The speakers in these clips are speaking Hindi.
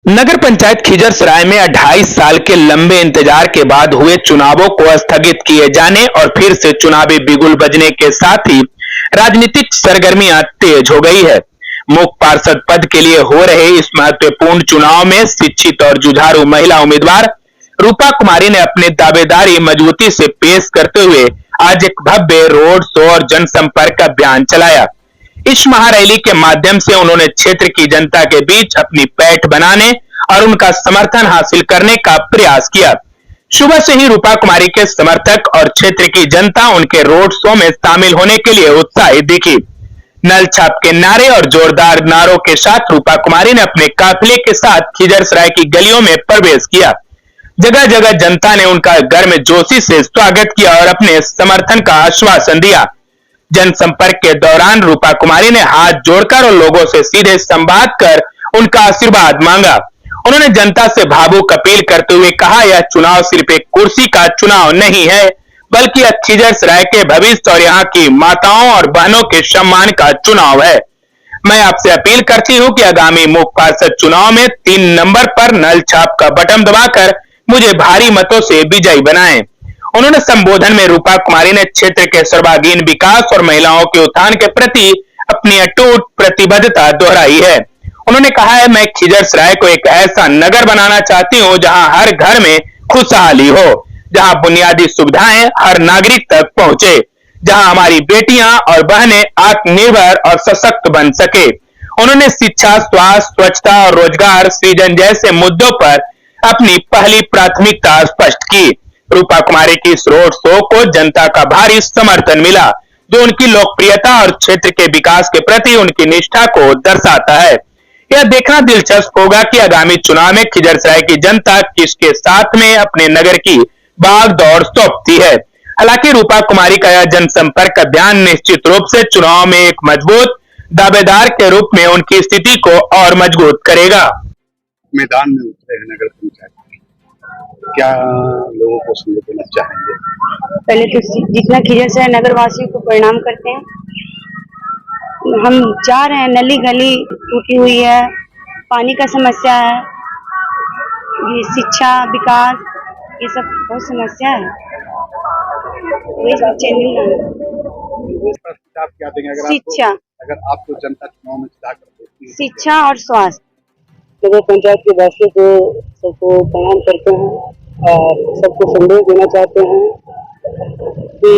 नगर पंचायत खिजरसराय में 28 साल के लंबे इंतजार के बाद हुए चुनावों को स्थगित किए जाने और फिर से चुनावी बिगुल बजने के साथ ही राजनीतिक सरगर्मियां तेज हो गई है। मुख्य पार्षद पद के लिए हो रहे इस महत्वपूर्ण चुनाव में शिक्षित और जुझारू महिला उम्मीदवार रूपा कुमारी ने अपनी दावेदारी मजबूती से पेश करते हुए आज एक भव्य रोड शो और जनसंपर्क अभियान चलाया। इस महारैली के माध्यम से उन्होंने क्षेत्र की जनता के बीच अपनी पैठ बनाने और उनका समर्थन हासिल करने का प्रयास किया। सुबह से ही रूपा कुमारी के समर्थक और क्षेत्र की जनता उनके रोड शो में शामिल होने के लिए उत्साहित दिखी। नल छाप के नारे और जोरदार नारों के साथ रूपा कुमारी ने अपने काफिले के साथ खिजरसराय की गलियों में प्रवेश किया। जगह जगह जनता ने उनका गर्मजोशी से स्वागत किया और अपने समर्थन का आश्वासन दिया। जनसंपर्क के दौरान रूपा कुमारी ने हाथ जोड़कर और लोगों से सीधे संवाद कर उनका आशीर्वाद मांगा। उन्होंने जनता से भावुक अपील करते हुए कहा, यह चुनाव सिर्फ एक कुर्सी का चुनाव नहीं है, बल्कि खिजरसराय के भविष्य और यहाँ की माताओं और बहनों के सम्मान का चुनाव है। मैं आपसे अपील करती हूँ कि आगामी मुख्य पार्षद चुनाव में 3 नंबर पर नल छाप का बटन दबाकर मुझे भारी मतों से विजयी बनाएं। उन्होंने संबोधन में रूपा कुमारी ने क्षेत्र के सर्वांगीण विकास और महिलाओं के उत्थान के प्रति अपनी अटूट प्रतिबद्धता दोहराई है। उन्होंने कहा है, मैं खिजरसराय को एक ऐसा नगर बनाना चाहती हूँ जहाँ हर घर में खुशहाली हो, जहाँ बुनियादी सुविधाएं हर नागरिक तक पहुंचे, जहाँ हमारी बेटियां और बहनें आत्मनिर्भर और सशक्त बन सके। उन्होंने शिक्षा, स्वास्थ्य, स्वच्छता और रोजगार सृजन जैसे मुद्दों पर अपनी पहली प्राथमिकता स्पष्ट की। रूपा कुमारी की इस रोड शो को जनता का भारी समर्थन मिला, जो उनकी लोकप्रियता और क्षेत्र के विकास के प्रति उनकी निष्ठा को दर्शाता है। यह देखना दिलचस्प होगा कि आगामी चुनाव में खिजरसराय की जनता किसके साथ में अपने नगर की भाग दौड़ सौंपती है। हालांकि रूपा कुमारी का यह जनसंपर्क अभियान निश्चित रूप से चुनाव में एक मजबूत दावेदार के रूप में उनकी स्थिति को और मजबूत करेगा। मैदान में उतरे हैं नगर पंचायत, क्या लोगों को संदेश देना चाहेंगे? पहले तो जितना खिजरसराय नगर वासियों को प्रणाम करते हैं। हम जा रहे हैं, नली गली टूटी हुई है, पानी का समस्या है, ये शिक्षा, विकास, ये सब बहुत समस्या है। आप क्या देंगे शिक्षा, अगर आपको जनता चुनाव में जिता कर देती है? शिक्षा और स्वास्थ्य। नगर पंचायत के वासियों को सबको प्रणाम करते हैं और सबको संदेश देना चाहते हैं कि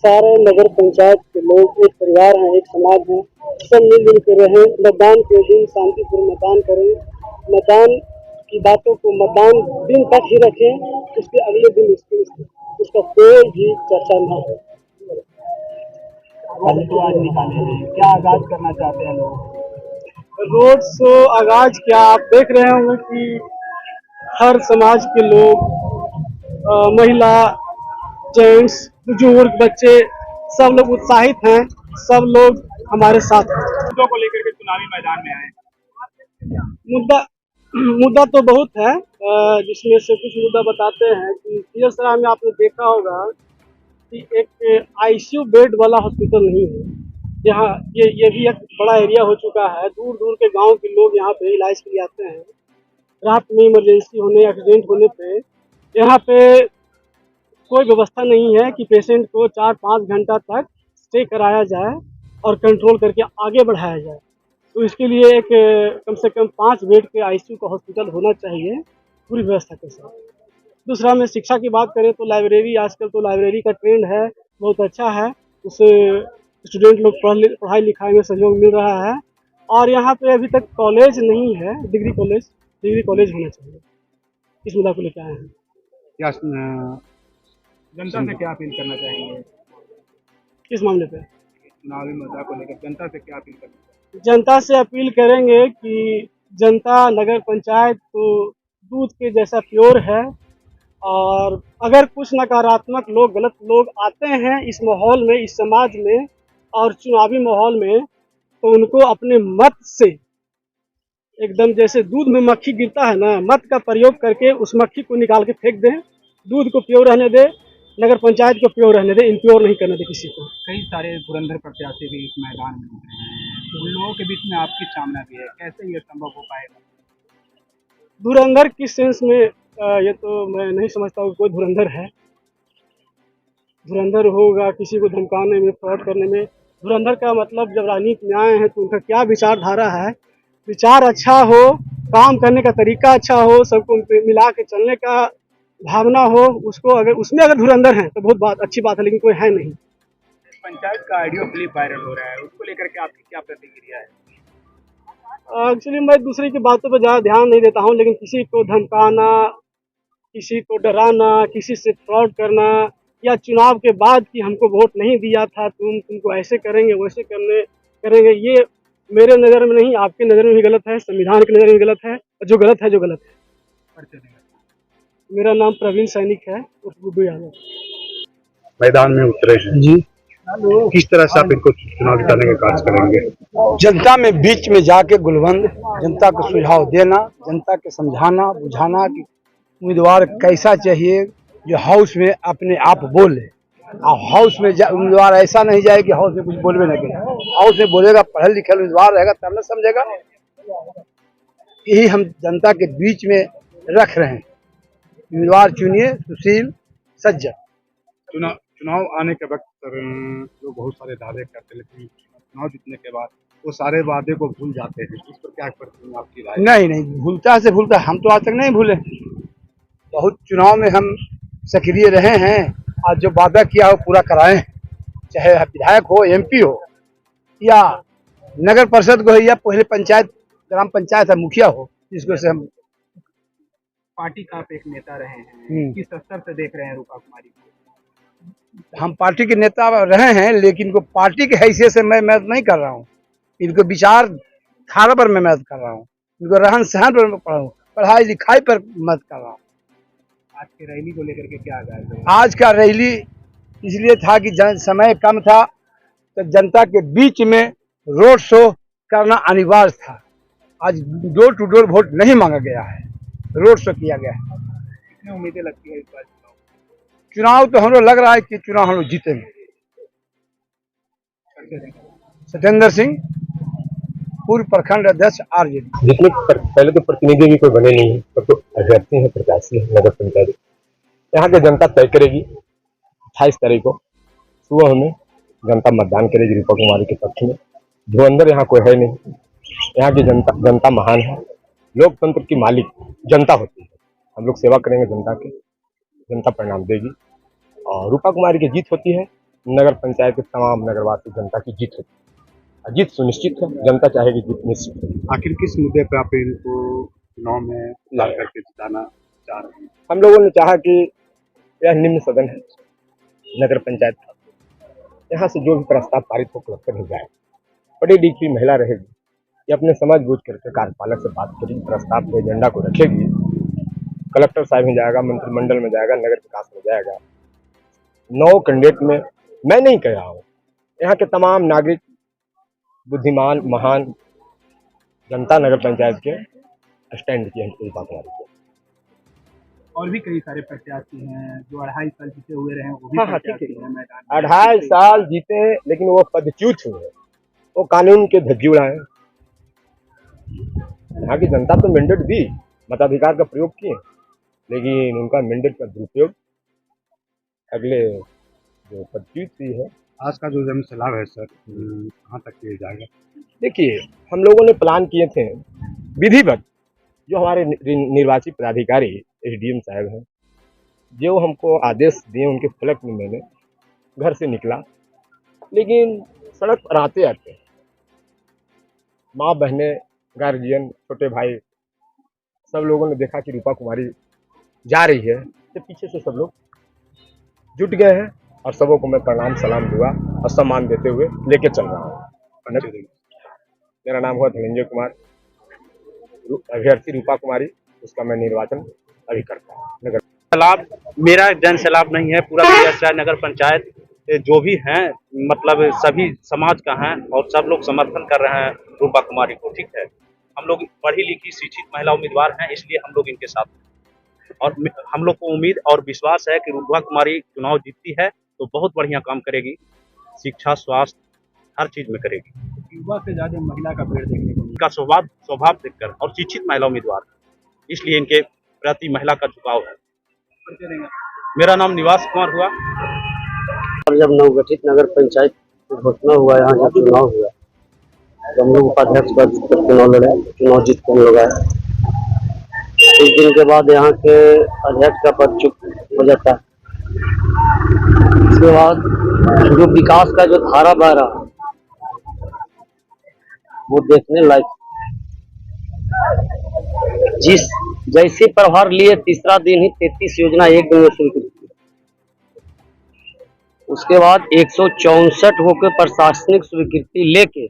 सारे नगर पंचायत के लोग एक परिवार हैं, एक समाज है, सब मिलजुल कर रहें। मतदान के दिन शांतिपूर्ण मतदान करें, मतदान की बातों को मतदान दिन तक ही रखें, उसके अगले दिन उसका कोई भी चर्चा न हो। आज निकाले, क्या आगाज करना चाहते हैं लोग? रोड शो आगाज क्या, आप देख रहे होंगे कि हर समाज के लोग, महिला, जेंट्स, बुजुर्ग, बच्चे, सब लोग उत्साहित हैं, सब लोग हमारे साथ हैं। मुद्दों को लेकर के चुनावी मैदान में आए। मुद्दा तो बहुत है, जिसमें से कुछ मुद्दा बताते हैं कि खिजरसराय में आपने देखा होगा कि एक आईसीयू बेड वाला हॉस्पिटल नहीं है। यहाँ ये भी एक बड़ा एरिया हो चुका है। दूर दूर के गांव के लोग यहाँ पे इलाज के लिए आते हैं। रात में इमरजेंसी होने, एक्सीडेंट होने पे यहाँ पे कोई व्यवस्था नहीं है कि पेशेंट को 4-5 घंटा तक स्टे कराया जाए और कंट्रोल करके आगे बढ़ाया जाए। तो इसके लिए एक कम से कम 5 बेड के आईसीयू का हॉस्पिटल होना चाहिए पूरी व्यवस्था के साथ। दूसरा में शिक्षा की बात करें तो लाइब्रेरी, आजकल तो लाइब्रेरी का ट्रेंड है, बहुत अच्छा है, उससे स्टूडेंट लोग पढ़ाई लिखाई में सहयोग मिल रहा है। और यहाँ पे अभी तक कॉलेज नहीं है, डिग्री कॉलेज होना चाहिए। इस मुद्दा को लेकर आए हैं। क्या जनता से क्या अपील करना चाहेंगे किस मामले पे? चुनावी मुद्दा को लेकर जनता से क्या अपील करना चाहेंगे? जनता से अपील करेंगे कि जनता नगर पंचायत तो दूध के जैसा प्योर है, और अगर कुछ नकारात्मक लोग, गलत लोग आते हैं इस माहौल में, इस समाज में और चुनावी माहौल में, तो उनको अपने मत से एकदम जैसे दूध में मक्खी गिरता है ना, मत का प्रयोग करके उस मक्खी को निकाल के फेंक दें। दूध को प्योर रहने दे, नगर पंचायत को प्योर रहने दे, इम्प्योर नहीं करने दे किसी को। कई सारे धुरंधर प्रत्याशी भी इस मैदान में हैं, उन लोगों के बीच में आपकी सामना भी है, कैसे ये संभव हो पाएगा? धुरंधर किस सेंस में ये तो मैं नहीं समझता हूँ कोई धुरंधर है। धुरंधर होगा किसी को धमकाने में, फ्रॉड करने में। धुरंधर का मतलब जब राजनीति में आए हैं तो उनका क्या विचारधारा है, विचार अच्छा हो, काम करने का तरीका अच्छा हो, सबको मिला के चलने का भावना हो, उसको अगर उसमें अगर धुरंधर हैं तो बहुत अच्छी बात है, लेकिन कोई है नहीं। पंचायत का ऑडियो क्लिप वायरल हो रहा है, उसको लेकर के आपकी क्या प्रतिक्रिया है? एक्चुअली मैं दूसरे की बातों पर ज़्यादा ध्यान नहीं देता हूँ, लेकिन किसी को धमकाना, किसी को डराना, किसी से फ्रॉड करना, या चुनाव के बाद कि हमको वोट नहीं दिया था, तुमको ऐसे करेंगे वैसे करेंगे, ये मेरे नज़र में नहीं, आपके नज़र में भी गलत है, संविधान की नज़र में भी गलत है, और जो गलत है जो गलत है। परिचय देंगे। मेरा नाम प्रवीण सैनिक है, उर्फ गुड्डू यादव। मैदान में उतरे हैं जी। किस तरह से आप इनको चुनाव जिताने का कार्य करेंगे? जनता में बीच में जाके गुलबंद जनता को सुझाव देना, जनता के समझाना बुझाना कि उम्मीदवार कैसा चाहिए जो हाउस में अपने आप बोले। और हाउस में उम्मीदवार ऐसा नहीं जाए कि हाउस में कुछ बोलवे न करे। हाउस में बोलेगा, पढ़े लिखे उम्मीदवार रहेगा तब न समझेगा। यही हम जनता के बीच में रख रहे हैं। उम्मीदवार चुनिए सुशील सज्जन। चुनाव आने के वक्त सर लोग बहुत सारे दावे करते हैं, लेकिन चुनाव जीतने के बाद वो सारे वादे को भूल जाते हैं। इस पर क्या करते आपकी राय? नहीं, भूलता से भूलता, हम तो आज तक नहीं भूले। बहुत चुनाव में हम सक्रिय रहे हैं और जो वादा किया हो पूरा कराए हैं, चाहे विधायक हो, एमपी हो, या नगर परिषद को हो, या पहले पंचायत ग्राम पंचायत है मुखिया हो, जिसको से हम पार्टी का आप एक नेता रहे हैं, किस स्तर से देख रहे हैं रूपा कुमारी को? हम पार्टी के नेता रहे हैं, लेकिन को पार्टी के हैसियत से मैं मदद नहीं कर रहा हूँ। इनको विचार धारा पर मैं मदद कर रहा हूँ, इनको रहन सहन पर पढ़ाई लिखाई पर मदद कर रहा हूँ। आज की रैली को लेकर के क्या आगाज है? आज का रैली इसलिए था कि समय कम था, तो जनता के बीच में रोड शो करना अनिवार्य था। आज डोर टू डोर वोट नहीं मांगा गया है, रोड शो किया गया है। कितनी उम्मीदें लगती है इस बार चुनाव तो हम लोग लग रहा है कि चुनाव हम लोग जीतेंगे। सत्येंद्र सिंह, पूर्व प्रखंड अध्यक्ष आरजेडी। जितने पहले तो प्रतिनिधि भी कोई बने नहीं है, सब तो अभ्यर्थी हैं, प्रत्याशी हैं नगर पंचायत। यहाँ की जनता तय करेगी। 28 तारीख को सुबह में जनता मतदान करेगी रूपा कुमारी के पक्ष में। धुरंधर यहाँ कोई है नहीं। यहाँ की जनता महान है। लोकतंत्र की मालिक जनता होती है। हम लोग सेवा करेंगे जनता की, जनता परिणाम देगी और रूपा कुमारी की जीत होती है। नगर पंचायत के तमाम नगरवासी जनता की जीत होती है। जीत सुनिश्चित है, जनता चाहेगी जीत निश्चित है। आखिर किस मुद्दे पर आप इनको चुनाव में ला करके जिताना चाह रहे हैं? हम लोगों ने चाहा कि यह निम्न सदन है नगर पंचायत का, यहाँ से जो भी प्रस्ताव पारित हो कलेक्टर हो जाए। पढ़ी लिखी महिला रहेगी, ये अपने समझ बूझ करके कार्यपालक से बात करेगी, प्रस्ताव के एजेंडा को रखेगी, कलेक्टर साहब में जाएगा, मंत्रिमंडल में जाएगा, नगर विकास में जाएगा। 9 कैंडिडेट में मैं नहीं कह रहा हूँ, यहाँ के तमाम नागरिक बुद्धिमान महान जनता नगर पंचायत के स्टैंड किए हैं रूपा कुमारी को। और भी कई सारे प्रत्याशी हैं जो 2.5 साल जीते हुए रहे हैं, वो भी हाँ, प्रत्याशी ठीक है। हैं मैदान में। 2.5 साल जीते हैं, लेकिन वो पदच्युत हुए, वो कानून के धज्जी उड़ाए। यहाँ की जनता तो मैंडेट दी, मताधिकार का प्रयोग किए, लेकिन उनका मैंडेट का दुरुपयोग अगले जो पदच्युत हुई है। आज का जो जनसैलाब है सर, कहाँ तक किया जाएगा? देखिए, हम लोगों ने प्लान किए थे विधिवत। जो हमारे निर्वाचित पदाधिकारी एसडीएम साहब हैं, जो हमको आदेश दिए, उनके फलक में मैंने घर से निकला, लेकिन सड़क पर आते आते माँ बहनें, गार्जियन, छोटे भाई, सब लोगों ने देखा कि रूपा कुमारी जा रही है, तो पीछे से सब लोग जुट गए हैं और सबों को मैं प्रणाम सलाम दुआ और सम्मान देते हुए लेके चल रहा हूँ। मेरा नाम हुआ धनंजय कुमार, अभ्यर्थी रूपा कुमारी, उसका मैं निर्वाचन अभी करता हूँ। नगर सैलाब मेरा जन सैलाब नहीं है, पूरा बेगूसराय नगर पंचायत जो भी हैं, मतलब सभी समाज का हैं और सब लोग समर्थन कर रहे हैं रूपा कुमारी को। ठीक है, हम लोग पढ़ी लिखी शिक्षित महिला उम्मीदवार हैं, इसलिए हम लोग इनके साथ हैं और हम लोग को उम्मीद और विश्वास है कि रूपा कुमारी चुनाव जीतती है तो बहुत बढ़िया काम करेगी, शिक्षा, स्वास्थ्य, हर चीज में करेगी। युवा से ज्यादा महिला का पेड़ देखने को उनका स्वभाव देखकर और शिक्षित महिला उम्मीदवार इसलिए इनके प्रति महिला का झुकाव है। मेरा नाम निवास कुमार हुआ। और जब नवगठित नगर पंचायत की घोषणा हुआ, यहाँ जब चुनाव हुआ तो हम लोग उपाध्यक्ष पद पर चुनाव लड़े, चुनाव जीत कर लोग आए। कुछ दिन के बाद यहाँ के अध्यक्ष का पद चुप हो जाता है। उसके बाद जो विकास का जो धारा बह रहा वो देखने लायक, जिस जैसे प्रभार लिए तीसरा दिन ही 33 योजना एक दिन में शुरू की। उसके बाद 164 होकर प्रशासनिक स्वीकृति लेके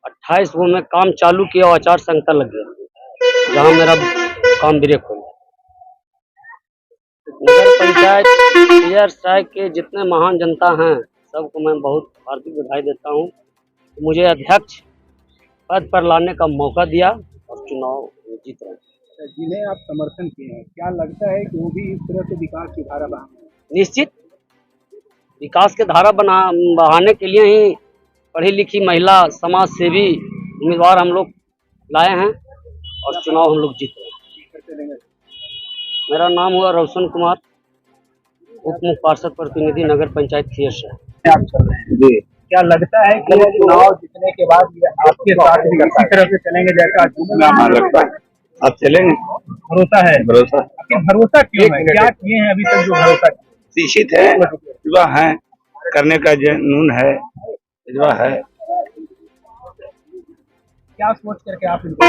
28 वो में काम चालू किया और आचार संहिता लग गया, जहां मेरा काम ब्रेक हो गया। नगर पंचायत सीएसआई के जितने महान जनता हैं सबको मैं बहुत हार्दिक बधाई देता हूं कि मुझे अध्यक्ष पद पर लाने का मौका दिया और चुनाव जीत रहे हैं। जिन्हें आप समर्थन किए हैं, क्या लगता है कि वो भी इस तरह से विकास की धारा बहाएंगे? निश्चित विकास के धारा बढ़ाने के लिए ही पढ़ी लिखी महिला समाज सेवी उम्मीदवार हम लोग लाए हैं और चुनाव हम लोग जीत रहे हैं। मेरा नाम हुआ रोशन कुमार, उप मुख्य पार्षद प्रतिनिधि नगर पंचायत खियस है। आप चल रहे हैं जी, क्या लगता है कि चुनाव जीतने के बाद ये आपके साथ भी इसी तरह से चलेंगे जैसा आज लगता है आप चलेंगे? भरोसा है? भरोसा आखिर भरोसा क्यों है? क्या किए हैं अभी तक जो भरोसा? शिक्षित है, युवा है, करने का जुनून है, युवा है। क्या सोच करके आप इनको?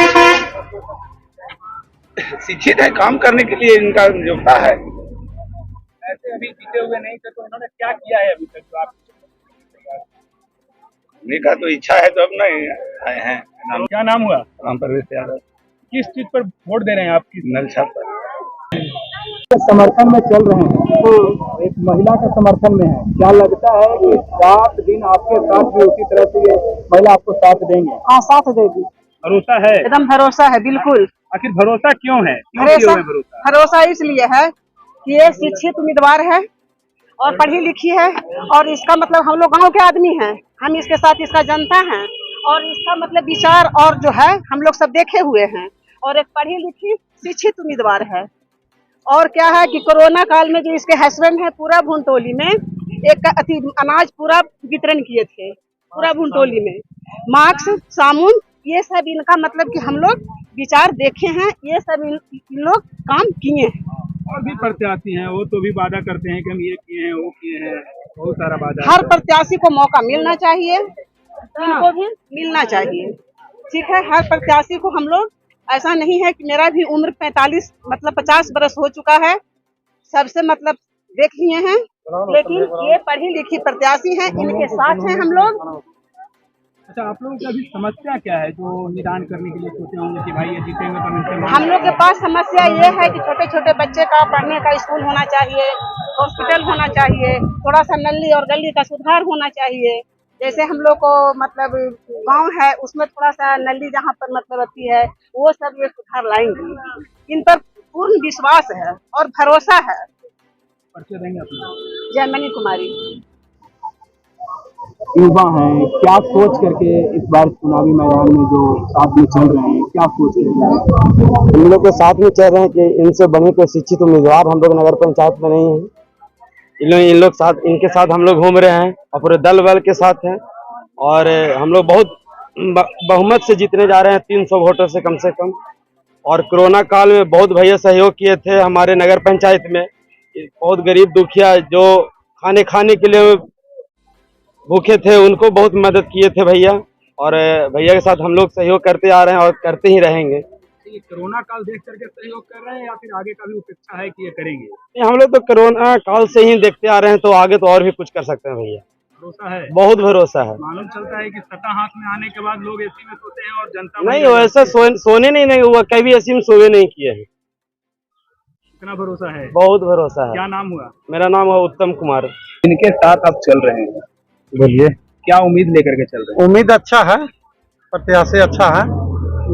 शिक्षित है, काम करने के लिए इनका योग्यता है। ऐसे अभी जीते हुए नहीं थे तो इन्होंने क्या किया है अभी तक जो आप? का तो इच्छा है तो अब नहीं आए हैं। क्या नाम हुआ? राम प्रवेश यादव। किस चीज पर वोट दे रहे हैं आप? किस नल छाप पर समर्थन में चल रहे हैं, एक महिला का समर्थन में है। क्या लगता है कि 7 दिन आपके साथ भी उसी तरह से ये महिला आपको साथ देंगे? हाँ, साथ देगी। भरोसा है? एकदम भरोसा है, बिल्कुल। आखिर भरोसा क्यों है? क्यों है भरोसा? भरोसा इसलिए है कि ये शिक्षित उम्मीदवार है और पढ़ी लिखी है, और इसका मतलब हम लोग गांव के आदमी हैं, हम इसके साथ इसका जनता हैं, और इसका मतलब विचार और जो है हम लोग सब देखे हुए हैं, और एक पढ़ी लिखी शिक्षित उम्मीदवार है। और क्या है कि कोरोना काल में जो इसके हस्बैंड है पूरा भुनटोली में एक अनाज पूरा वितरण किए थे, पूरा भुनटोली में मास्क साबुन, ये सब इनका मतलब कि हम लोग विचार देखे हैं, ये सब इन लोग काम किए हैं। और भी प्रत्याशी हैं, वो तो भी वादा करते हैं कि हम ये किए हैं, वो किए हैं, बहुत सारा वादा। हर प्रत्याशी को मौका मिलना चाहिए, इनको भी मिलना चाहिए, ठीक है। हर प्रत्याशी को हम लोग, ऐसा नहीं है कि मेरा भी उम्र 45 मतलब 50 बरस हो चुका है, सबसे मतलब देख लिए हैं, लेकिन ये पढ़ी लिखी प्रत्याशी हैं, इनके साथ हैं हम लोग। अच्छा, आप लोगों की अभी समस्या क्या है जो निदान करने के लिए सोचे होंगे कि भाई ये जीतेंगे तो इनसे? हम लोग के पास समस्या ये है कि छोटे छोटे बच्चे का पढ़ने का स्कूल होना चाहिए, हॉस्पिटल होना चाहिए, थोड़ा सा नली और गली का सुधार होना चाहिए। जैसे हम लोग को मतलब गांव है, उसमें थोड़ा सा नली जहाँ पर मतलब रहती है, वो सब ये सुधार लाएंगे। इन पर पूर्ण विश्वास है और भरोसा है। परिचय देंगे अपना? जयमनी कुमारी। युवा हैं, क्या सोच करके इस बार चुनावी मैदान में जो साथ में चल रहे हैं, क्या सोच करके? हम लोग के साथ में चल रहे हैं कि इनसे बने कोई शिक्षित उम्मीदवार हम लोग नगर पंचायत में नहीं है। इन लोग साथ, इनके साथ हम लोग घूम रहे हैं और पूरे दल बल के साथ हैं, और हम लोग बहुत बहुमत से जीतने जा रहे हैं, 300 वोटों से कम। और कोरोना काल में बहुत भैया सहयोग किए थे हमारे नगर पंचायत में। बहुत गरीब दुखिया जो खाने के लिए भूखे थे, उनको बहुत मदद किए थे भैया, और भैया के साथ हम लोग सहयोग करते आ रहे हैं और करते ही रहेंगे। कोरोना काल देख करके सहयोग कर रहे हैं या फिर आगे का भी अपेक्षा है कि ये करेंगे? हम लोग तो कोरोना काल से ही देखते आ रहे हैं, तो आगे तो और भी कुछ कर सकते हैं भैया। भरोसा है? बहुत भरोसा है। मालूम चलता है कि सत्ता हाथ में आने के बाद लोग एसी में सोते हैं और जनता नहीं, वैसे सोने नहीं हुआ, कभी एसी में सोए नहीं किए हैं। इतना भरोसा है? बहुत भरोसा है। क्या नाम हुआ? मेरा नाम हुआ उत्तम कुमार। इनके साथ आप चल रहे हैं, बोलिए क्या उम्मीद लेकर के चल रहे हैं? उम्मीद अच्छा है, प्रत्याशी अच्छा है,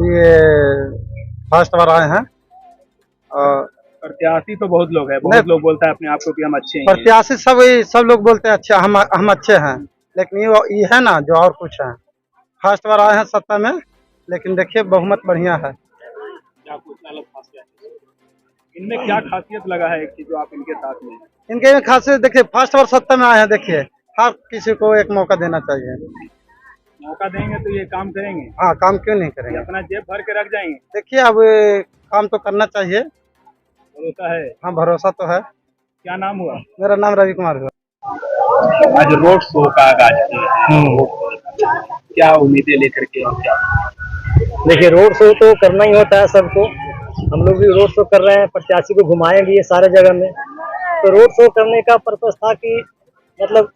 ये फर्स्ट बार आए हैं। प्रत्याशी तो बहुत लोग हैं, बहुत लोग बोलता है अपने आप को कि हम अच्छे हैं। प्रत्याशी सब लोग बोलते हैं अच्छे, हम अच्छे हैं, लेकिन ये है ना जो और कुछ है। फर्स्ट बार आए हैं सत्ता में, लेकिन देखिए बहुमत बढ़िया है। क्या कुछ अलग खासियत है? इनमें क्या खासियत लगा है कि जो आप इनके साथ में हैं? इनके खासियत देखिए, फर्स्ट और 70 में आए हैं। देखिए, हर किसी को एक मौका देना चाहिए। मौका देंगे तो ये काम करेंगे, हाँ, काम क्यों नहीं ये करेंगे? अपना जेब भर के रख जाएंगे। देखिए, अब काम तो करना चाहिए। भरोसा है। हाँ, भरोसा तो है। क्या नाम हुआ? मेरा नाम रवि कुमार हुआ। आज रोड शो का आगाज किया है, क्या उम्मीदें लेकर के और क्या? देखिए, रोड शो तो करना ही होता है सबको। हम लोग भी रोड शो कर रहे हैं, प्रत्याशी को घुमाएंगे ये सारे जगह में। तो रोड शो करने का पर्पस था कि मतलब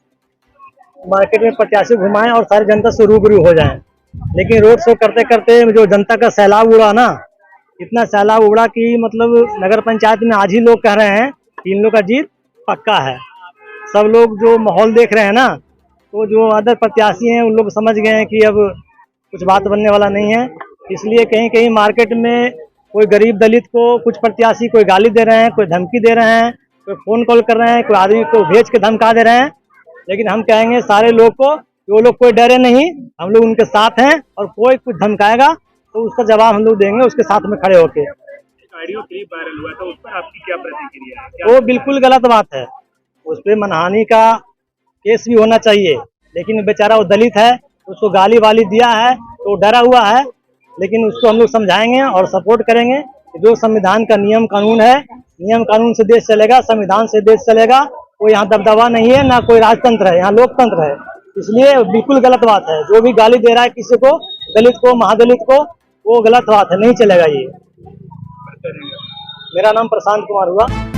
मार्केट में प्रत्याशी घुमाएं और सारी जनता से रूबरू हो जाएं। लेकिन रोड शो करते करते जो जनता का सैलाब उड़ा ना, इतना सैलाब उड़ा कि मतलब नगर पंचायत में आज ही लोग कह रहे हैं कि इन लोग का जीत पक्का है। सब लोग जो माहौल देख रहे हैं ना, तो जो अदर प्रत्याशी हैं उन लोग समझ गए हैं कि अब कुछ बात बनने वाला नहीं है। इसलिए कहीं कहीं मार्केट में कोई गरीब दलित को कुछ प्रत्याशी कोई गाली दे रहे हैं, कोई धमकी दे रहे हैं, कोई फोन कॉल कर रहे हैं, कोई आदमी को भेज के धमका दे रहे हैं। लेकिन हम कहेंगे सारे लोग को कि वो लोग कोई डरे नहीं, हम लोग उनके साथ हैं और कोई कुछ धमकाएगा तो उसका जवाब हम लोग देंगे उसके साथ में खड़े होके। ऑडियो क्लिप वायरल हुआ था, उस पर आपकी क्या प्रतिक्रिया है? वो बिल्कुल गलत बात है। उस पर मानहानि का केस भी होना चाहिए। लेकिन बेचारा वो दलित है, उसको गाली वाली दिया है तो वो डरा हुआ है। लेकिन उसको हम लोग समझाएंगे और सपोर्ट करेंगे कि जो संविधान का नियम कानून है, नियम कानून से देश चलेगा, संविधान से देश चलेगा। कोई यहाँ दबदबा नहीं है, ना कोई राजतंत्र है, यहाँ लोकतंत्र है। इसलिए बिल्कुल गलत बात है। जो भी गाली दे रहा है किसी को, दलित को, महादलित को, वो गलत बात है, नहीं चलेगा ये। मेरा नाम प्रशांत कुमार हुआ।